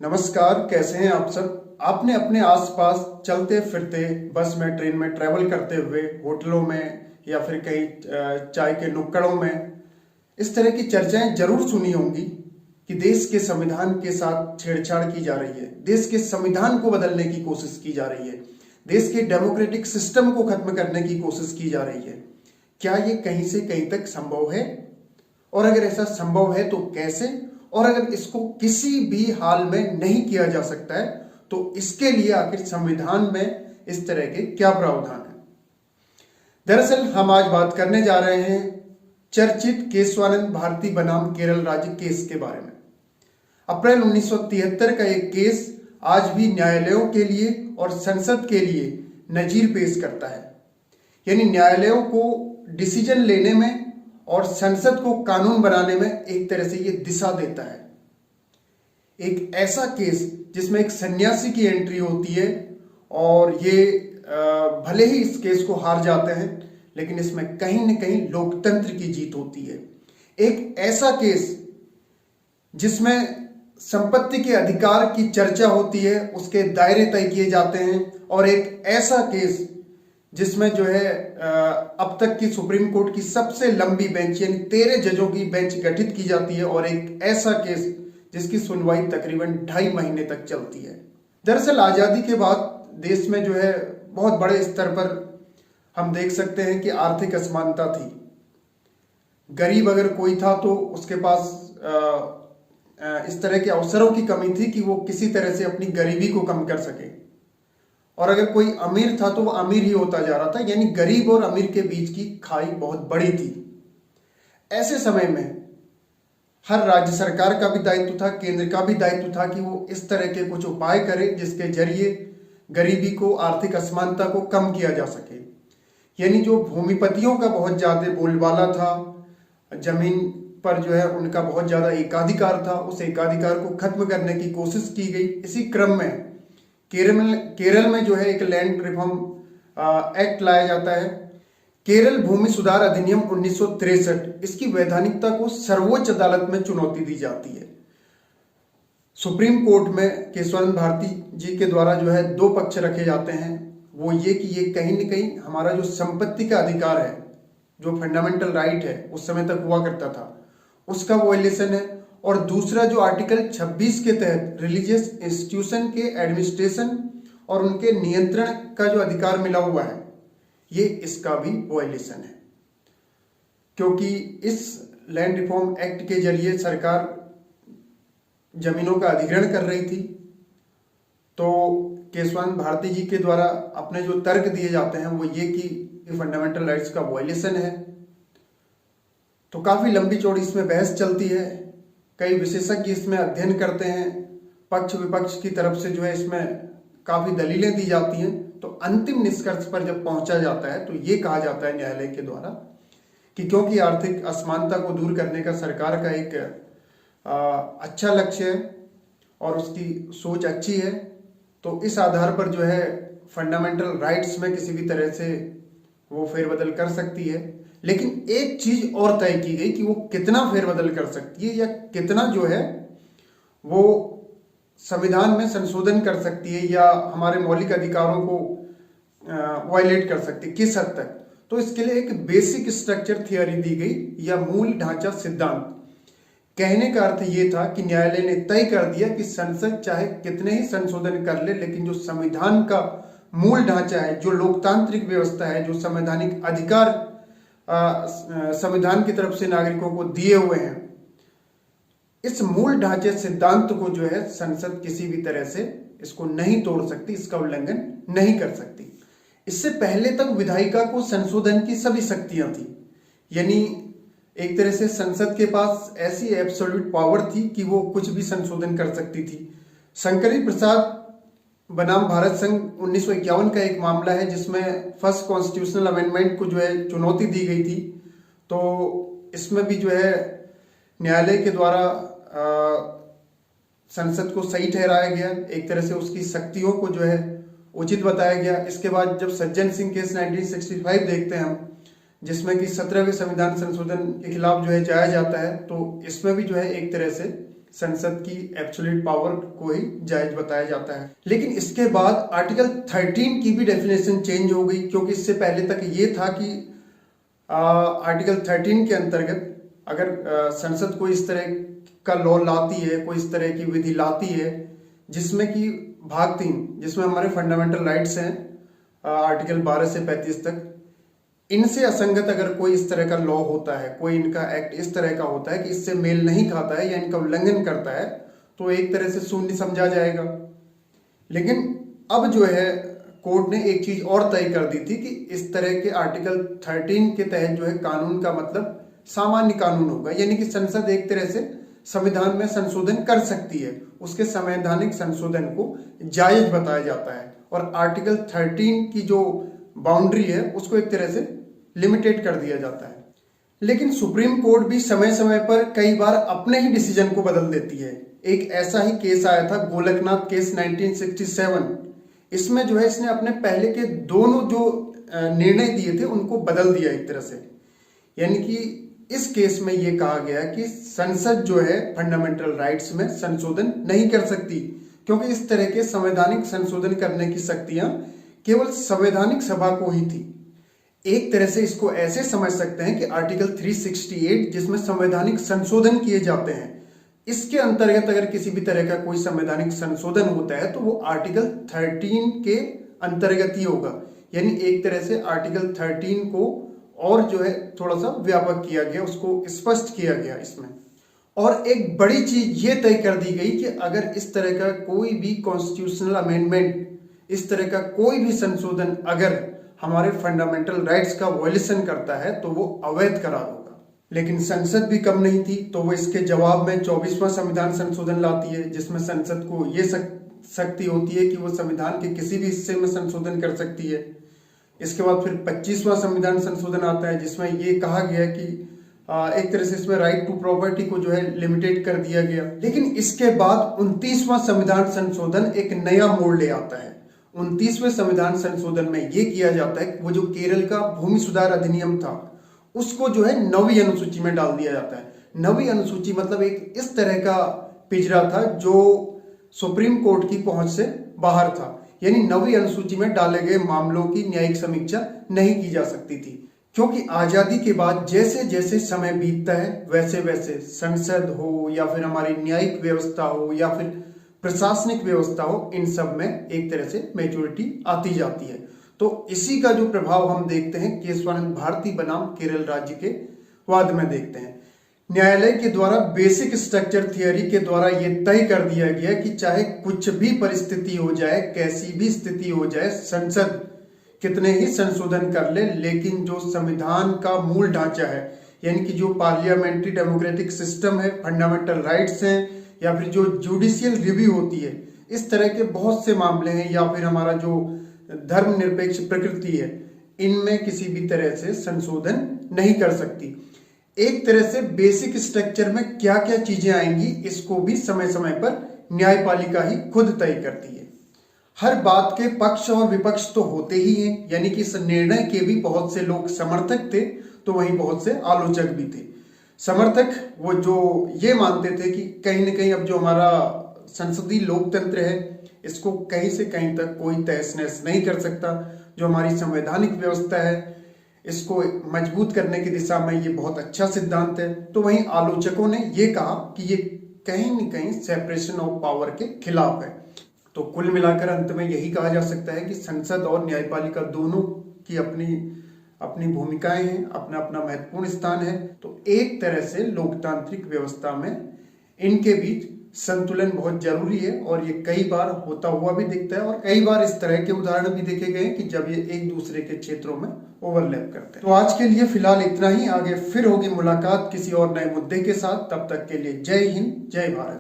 नमस्कार, कैसे हैं आप सब। आपने अपने आसपास चलते फिरते बस में, ट्रेन में ट्रैवल करते हुए, होटलों में या फिर कहीं चाय के नुक्कड़ों में इस तरह की चर्चाएं जरूर सुनी होंगी कि देश के संविधान के साथ छेड़छाड़ की जा रही है, देश के संविधान को बदलने की कोशिश की जा रही है, देश के डेमोक्रेटिक सिस्टम को खत्म करने की कोशिश की जा रही है। क्या ये कहीं से कहीं तक संभव है? और अगर ऐसा संभव है तो कैसे? और अगर इसको किसी भी हाल में नहीं किया जा सकता है तो इसके लिए आखिर संविधान में इस तरह के क्या प्रावधान है? दरअसल हम आज बात करने जा रहे हैं चर्चित केशवानंद भारती बनाम केरल राज्य केस के बारे में। अप्रैल 1973 का एक केस आज भी न्यायालयों के लिए और संसद के लिए नजीर पेश करता है, यानी न्यायालयों को डिसीजन लेने में और संसद को कानून बनाने में एक तरह से ये दिशा देता है। एक ऐसा केस जिसमें एक सन्यासी की एंट्री होती है और ये भले ही इस केस को हार जाते हैं लेकिन इसमें कहीं न कहीं लोकतंत्र की जीत होती है। एक ऐसा केस जिसमें संपत्ति के अधिकार की चर्चा होती है, उसके दायरे तय किए जाते हैं, और एक ऐसा केस जिसमें जो है अब तक की सुप्रीम कोर्ट की सबसे लंबी बेंच यानी 13 जजों की बेंच गठित की जाती है, और एक ऐसा केस जिसकी सुनवाई तकरीबन 2.5 महीने तक चलती है। दरअसल आजादी के बाद देश में जो है बहुत बड़े स्तर पर हम देख सकते हैं कि आर्थिक असमानता थी। गरीब अगर कोई था तो उसके पास इस तरह के अवसरों की कमी थी कि वो किसी तरह से अपनी गरीबी को कम कर सके, और अगर कोई अमीर था तो वो अमीर ही होता जा रहा था, यानी गरीब और अमीर के बीच की खाई बहुत बड़ी थी। ऐसे समय में हर राज्य सरकार का भी दायित्व था, केंद्र का भी दायित्व था कि वो इस तरह के कुछ उपाय करे जिसके जरिए गरीबी को, आर्थिक असमानता को कम किया जा सके। यानी जो भूमिपतियों का बहुत ज्यादा बोलबाला था, जमीन पर जो है उनका बहुत ज्यादा एकाधिकार था, उस एकाधिकार को खत्म करने की कोशिश की गई। इसी क्रम में केरल में जो है एक लैंड रिफॉर्म एक्ट लाया जाता है, केरल भूमि सुधार अधिनियम 1963। इसकी वैधानिकता को सर्वोच्च अदालत में चुनौती दी जाती है। सुप्रीम कोर्ट में केशवानंद भारती जी के द्वारा जो है 2 पक्ष रखे जाते हैं। वो ये कि ये कहीं न कहीं हमारा जो संपत्ति का अधिकार है, जो फंडामेंटल राइट है उस समय तक हुआ करता था, उसका वॉयलेशन है, और दूसरा जो आर्टिकल 26 के तहत रिलीजियस इंस्टीट्यूशन के एडमिनिस्ट्रेशन और उनके नियंत्रण का जो अधिकार मिला हुआ है, ये इसका भी वॉयलेशन है। क्योंकि इस लैंड रिफॉर्म एक्ट के जरिए सरकार जमीनों का अधिग्रहण कर रही थी, तो केशवानंद भारती जी के द्वारा अपने जो तर्क दिए जाते हैं वो ये कि फंडामेंटल राइट्स का वॉयलेशन है। तो काफी लंबी चौड़ी इसमें बहस चलती है, कई विशेषज्ञ इसमें अध्ययन करते हैं, पक्ष विपक्ष की तरफ से जो है इसमें काफी दलीलें दी जाती हैं। तो अंतिम निष्कर्ष पर जब पहुंचा जाता है तो ये कहा जाता है न्यायालय के द्वारा कि क्योंकि आर्थिक असमानता को दूर करने का सरकार का एक अच्छा लक्ष्य है और उसकी सोच अच्छी है, तो इस आधार पर जो है फंडामेंटल राइट्स में किसी भी तरह से वो फेरबदल कर सकती है। लेकिन एक चीज और तय की गई कि वो कितना फेरबदल कर सकती है या कितना जो है वो संविधान में संशोधन कर सकती है या हमारे मौलिक अधिकारों को वायलेट कर सकती है, किस हद तक। तो इसके लिए एक बेसिक स्ट्रक्चर थियरी दी गई या मूल ढांचा सिद्धांत। कहने का अर्थ ये था कि न्यायालय ने तय कर दिया कि संसद चाहे कितने ही संशोधन कर ले, लेकिन जो संविधान का मूल ढांचा है, जो लोकतांत्रिक व्यवस्था है, जो संवैधानिक अधिकार संविधान की तरफ से नागरिकों को दिए हुए हैं, इस मूल ढांचे सिद्धांत को जो है संसद किसी भी तरह से इसको नहीं तोड़ सकती, इसका उल्लंघन नहीं कर सकती। इससे पहले तक विधायिका को संशोधन की सभी शक्तियां थी, यानी एक तरह से संसद के पास ऐसी एब्सोल्यूट पावर थी कि वो कुछ भी संशोधन कर सकती थी। शंकरी प्रसाद बनाम भारत संघ 1951 का एक मामला है जिसमें फर्स्ट कॉन्स्टिट्यूशनल अमेंडमेंट को जो है चुनौती दी गई थी। तो इसमें भी जो है न्यायालय के द्वारा संसद को सही ठहराया गया, एक तरह से उसकी शक्तियों को जो है उचित बताया गया। इसके बाद जब सज्जन सिंह केस 1965 देखते हैं हम, जिसमें कि 17वें संविधान संशोधन के खिलाफ जो है जाया जाता है, तो इसमें भी जो है एक तरह से संसद की एब्सोल्यूट पावर को ही जायज बताया जाता है। लेकिन इसके बाद आर्टिकल 13 की भी डेफिनेशन चेंज हो गई, क्योंकि इससे पहले तक ये था कि आर्टिकल 13 के अंतर्गत अगर संसद कोई इस तरह का लॉ लाती है, कोई इस तरह की विधि लाती है जिसमें कि भाग 3, जिसमें हमारे फंडामेंटल राइट्स हैं आर्टिकल 12 से 35 तक, इनसे असंगत अगर कोई इस तरह का लॉ होता है, कोई इनका एक्ट इस तरह का होता है कि इससे मेल नहीं खाता है या इनका उल्लंघन करता है, तो एक तरह से शून्य समझा जाएगा। लेकिन अब जो है कोर्ट ने एक चीज और तय कर दी थी कि इस तरह के आर्टिकल 13 के तहत जो है कानून का मतलब सामान्य कानून होगा, यानी कि संसद एक तरह से संविधान में संशोधन कर सकती है, उसके संवैधानिक संशोधन को जायज बताया जाता है और आर्टिकल 13 की जो बाउंड्री है उसको एक तरह से लिमिटेड कर दिया जाता है। लेकिन सुप्रीम कोर्ट भी समय समय पर कई बार अपने ही डिसीजन को बदल देती है। एक ऐसा ही केस आया था, गोलकनाथ केस 1967। इसमें जो है इसने अपने पहले के दोनों जो निर्णय दिए थे उनको बदल दिया एक तरह से। यानी कि इस केस में यह कहा गया कि संसद जो है फंडामेंटल राइट्स में संशोधन नहीं कर सकती, क्योंकि इस तरह के संवैधानिक संशोधन करने की शक्तियां केवल संवैधानिक सभा को ही थी। एक तरह से इसको ऐसे समझ सकते हैं कि आर्टिकल 368 जिसमें संवैधानिक संशोधन किए जाते हैं, इसके अंतर्गत अगर किसी भी तरह का कोई संवैधानिक संशोधन होता है तो वो आर्टिकल 13 के अंतर्गत ही होगा। यानी एक तरह से आर्टिकल 13 को और जो है थोड़ा सा व्यापक किया गया, उसको स्पष्ट किया गया इसमें। और एक बड़ी चीज ये तय कर दी गई कि अगर इस तरह का कोई भी कॉन्स्टिट्यूशनल अमेंडमेंट, इस तरह का कोई भी संशोधन अगर हमारे फंडामेंटल राइट्स का वायलेशन करता है तो वो अवैध करार होगा। लेकिन संसद भी कम नहीं थी, तो वो इसके जवाब में 24वां संविधान संशोधन लाती है, जिसमें संसद को ये शक्ति होती है कि वो संविधान के किसी भी हिस्से में संशोधन कर सकती है। इसके बाद फिर 25वां संविधान संशोधन आता है, जिसमें ये कहा गया कि एक तरह से इसमें राइट टू प्रॉपर्टी को जो है लिमिटेड कर दिया गया। लेकिन इसके बाद 29वां संविधान संशोधन एक नया मोड़ ले आता है। 29वें संविधान संशोधन में यह किया जाता है कि वो जो केरल का भूमि सुधार अधिनियम था उसको जो है 9वीं अनुसूची में डाल दिया जाता है। 9वीं अनुसूची मतलब एक इस तरह का पिंजरा था जो सुप्रीम कोर्ट की पहुंच से बाहर था। यानी 9वीं अनुसूची में डाले गए मामलों की न्यायिक समीक्षा नहीं की जा सकती थी, क्योंकि आजादी के बाद जैसे जैसे समय बीतता है वैसे वैसे संसद हो या फिर हमारी न्यायिक व्यवस्था हो या फिर प्रशासनिक व्यवस्था हो, इन सब में एक तरह से मैच्योरिटी आती जाती है। तो इसी का जो प्रभाव हम देखते हैं केशवानंद भारती बनाम केरल राज्य के वाद में देखते हैं। न्यायालय के द्वारा बेसिक स्ट्रक्चर थियरी के द्वारा यह तय कर दिया गया कि चाहे कुछ भी परिस्थिति हो जाए, कैसी भी स्थिति हो जाए, संसद कितने ही संशोधन कर ले, लेकिन जो संविधान का मूल ढांचा है, यानी कि जो पार्लियामेंट्री डेमोक्रेटिक सिस्टम है, फंडामेंटल राइट्स हैं, या फिर जो जुडिशियल रिव्यू होती है, इस तरह के बहुत से मामले हैं, या फिर हमारा जो धर्मनिरपेक्ष प्रकृति है, इनमें किसी भी तरह से संशोधन नहीं कर सकती। एक तरह से बेसिक स्ट्रक्चर में क्या क्या चीजें आएंगी इसको भी समय समय पर न्यायपालिका ही खुद तय करती है। हर बात के पक्ष और विपक्ष तो होते ही हैं, यानी कि इस निर्णय के भी बहुत से लोग समर्थक थे तो वहीं बहुत से आलोचक भी थे। समर्थक वो जो ये मानते थे कि कहीं न कहीं अब जो हमारा संसदीय लोकतंत्र है इसको कहीं से कहीं तक कोई तहस नहस नहीं कर सकता। जो हमारी संवैधानिक व्यवस्था है इसको मजबूत करने की दिशा में ये बहुत अच्छा सिद्धांत है। तो वहीं आलोचकों ने ये कहा कि ये कहीं न कहीं सेपरेशन ऑफ पावर के खिलाफ है। तो कुल मिलाकर अंत में यही कहा जा सकता है कि संसद और न्यायपालिका दोनों की अपनी अपनी भूमिकाएं हैं, अपना अपना महत्वपूर्ण स्थान है। तो एक तरह से लोकतांत्रिक व्यवस्था में इनके बीच संतुलन बहुत जरूरी है और ये कई बार होता हुआ भी दिखता है और कई बार इस तरह के उदाहरण भी देखे गए कि जब ये एक दूसरे के क्षेत्रों में ओवरलैप करते हैं। तो आज के लिए फिलहाल इतना ही। आगे फिर होगी मुलाकात किसी और नए मुद्दे के साथ। तब तक के लिए जय हिंद, जय भारत।